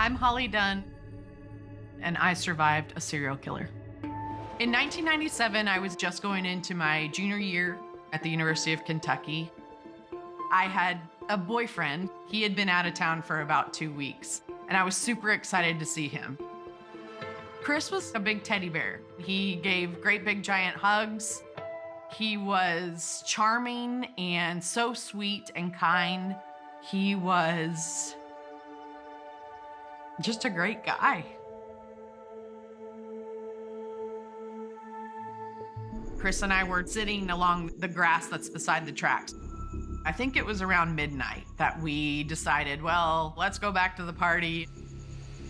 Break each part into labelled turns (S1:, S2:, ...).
S1: I'm Holly Dunn, and I survived a serial killer. In 1997, I was just going into my junior year at the University of Kentucky. I had a boyfriend. He had been out of town for about 2 weeks, and I was super excited to see him. Chris was a big teddy bear. He gave great big giant hugs. He was charming and so sweet and kind. He was just a great guy. Chris and I were sitting along the grass that's beside the tracks. I think it was around midnight that we decided, well, let's go back to the party.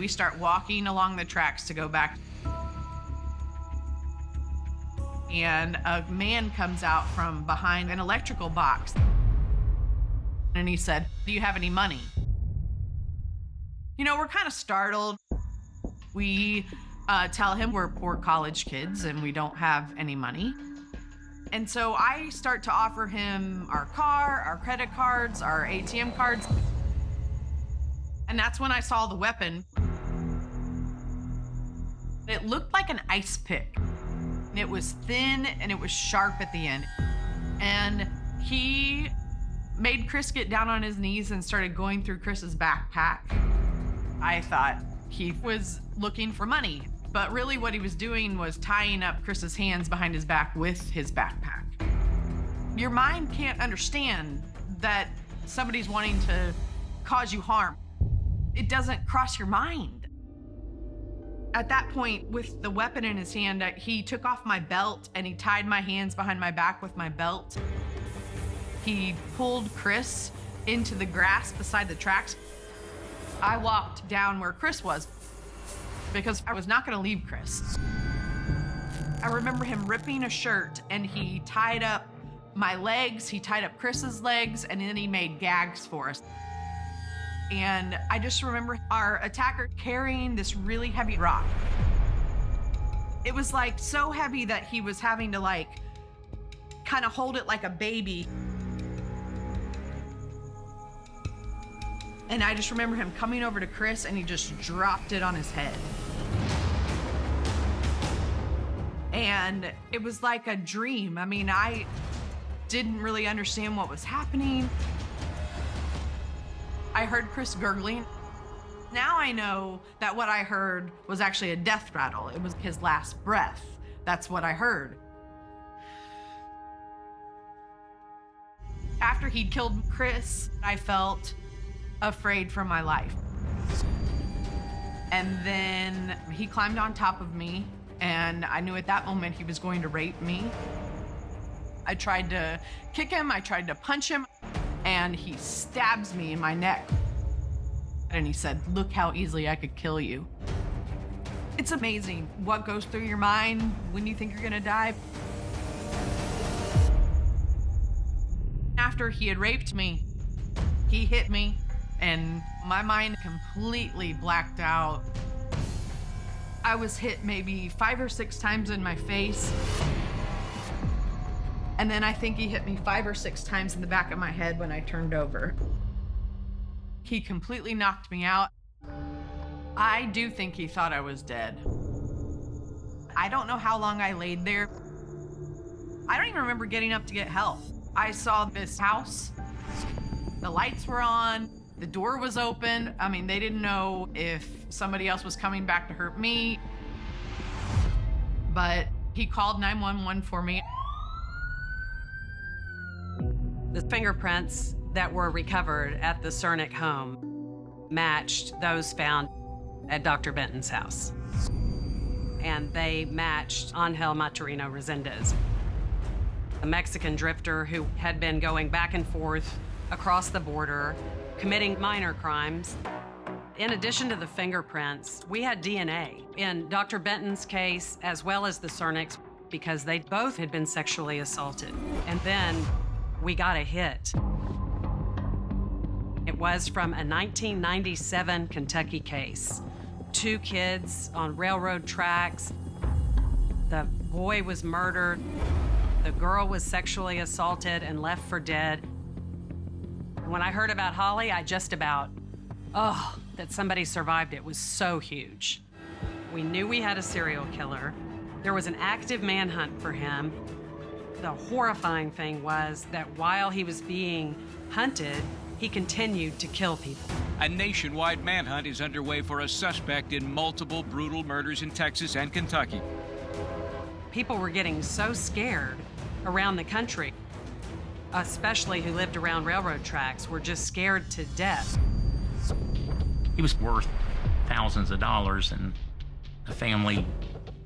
S1: We start walking along the tracks to go back. And a man comes out from behind an electrical box. And he said, "Do you have any money?" You know, we're kind of startled. We tell him we're poor college kids and we don't have any money. And so I start to offer him our car, our credit cards, our ATM cards. And that's when I saw the weapon. It looked like an ice pick. It was thin and it was sharp at the end. And he made Chris get down on his knees and started going through Chris's backpack. I thought he was looking for money, but really what he was doing was tying up Chris's hands behind his back with his backpack. Your mind can't understand that somebody's wanting to cause you harm. It doesn't cross your mind. At that point, with the weapon in his hand, he took off my belt and he tied my hands behind my back with my belt. He pulled Chris into the grass beside the tracks. I walked down where Chris was because I was not gonna leave Chris. I remember him ripping a shirt and he tied up my legs, he tied up Chris's legs, and then he made gags for us. And I just remember our attacker carrying this really heavy rock. It was like so heavy that he was having to like kind of hold it like a baby. And I just remember him coming over to Chris and he just dropped it on his head. And it was like a dream. I mean, I didn't really understand what was happening. I heard Chris gurgling. Now I know that what I heard was actually a death rattle. It was his last breath. That's what I heard. After he'd killed Chris, I felt afraid for my life. And then he climbed on top of me, and I knew at that moment he was going to rape me. I tried to kick him, I tried to punch him, and he stabs me in my neck. And he said, "Look how easily I could kill you." It's amazing what goes through your mind when you think you're gonna die. After he had raped me, he hit me, and my mind completely blacked out. I was hit maybe 5 or 6 times in my face. And then I think he hit me 5 or 6 times in the back of my head when I turned over. He completely knocked me out. I do think he thought I was dead. I don't know how long I laid there. I don't even remember getting up to get help. I saw this house. The lights were on. The door was open. I mean, they didn't know if somebody else was coming back to hurt me. But he called 911 for me.
S2: The fingerprints that were recovered at the Cernick home matched those found at Dr. Benton's house. And they matched Angel Maturino Resendez, a Mexican drifter who had been going back and forth across the border, committing minor crimes. In addition to the fingerprints, we had DNA in Dr. Benton's case as well as the Cernick's because they both had been sexually assaulted. And then we got a hit. It was from a 1997 Kentucky case. 2 kids on railroad tracks. The boy was murdered. The girl was sexually assaulted and left for dead. When I heard about Holly, I just about Oh, that somebody survived it was so huge. We knew we had a serial killer. There was an active manhunt for him. The horrifying thing was that while he was being hunted, he continued to kill people.
S3: A nationwide manhunt is underway for a suspect in multiple brutal murders in Texas and Kentucky.
S2: People were getting so scared around the country, especially who lived around railroad tracks, were just scared to death.
S4: He was worth thousands of dollars, and the family,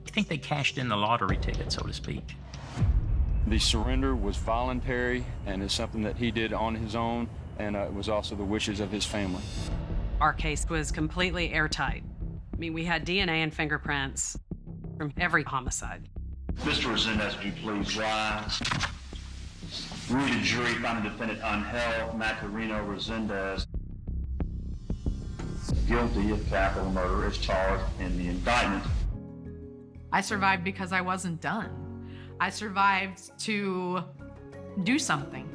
S4: I think they cashed in the lottery ticket, so to speak.
S5: The surrender was voluntary and is something that he did on his own, and it was also the wishes of his family.
S2: Our case was completely airtight. I mean, we had DNA and fingerprints from every homicide.
S6: Mr. Resendez, would you please rise? We, the jury, find the defendant Angel Macareno Resendez guilty of capital murder as charged in the indictment.
S1: I survived because I wasn't done. I survived to do something.